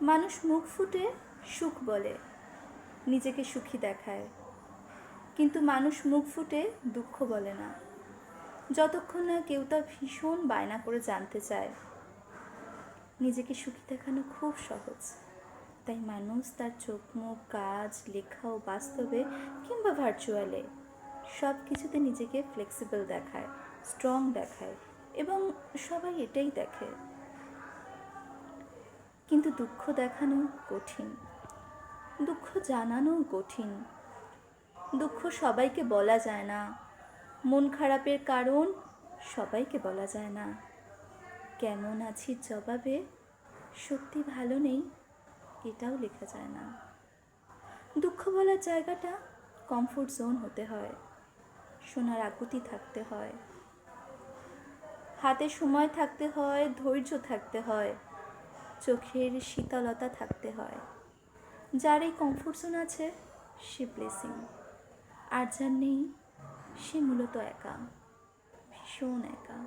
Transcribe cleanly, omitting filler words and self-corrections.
মানুষ মুখ ফুটে সুখ বলে, নিজেকে সুখী দেখায়, কিন্তু মানুষ মুখ ফুটে দুঃখ বলে না, যতক্ষণ না কেউ তা ভীষণ বায়না করে জানতে চায়। নিজেকে সুখী দেখানো খুব সহজ, তাই মানুষ তার চোখ মুখ কাজ লেখা ও বাস্তবে কিংবা ভার্চুয়ালে সব কিছুতে নিজেকে ফ্লেক্সিবল দেখায়, স্ট্রং দেখায়, এবং সবাই এটাই দেখে। কিন্তু দুঃখ দেখানো কঠিন, দুঃখ জানানোও কঠিন। দুঃখ সবাইকে বলা যায় না, মন খারাপের কারণ সবাইকে বলা যায় না। কেমন আছি জবাবে সত্যি ভালো নেই এটাও লেখা যায় না। দুঃখ বলার জায়গাটা কমফোর্ট জোন হতে হয়, শোনার আকুতি থাকতে হয়, হাতে সময় থাকতে হয়, ধৈর্য থাকতে হয়, চোখের শীতলতা থাকতে হয়। যার এই কমফোর্ট জোন আছে সে ব্লেসিং, আর যার নেই সে মূলত একা, ভীষণ একা।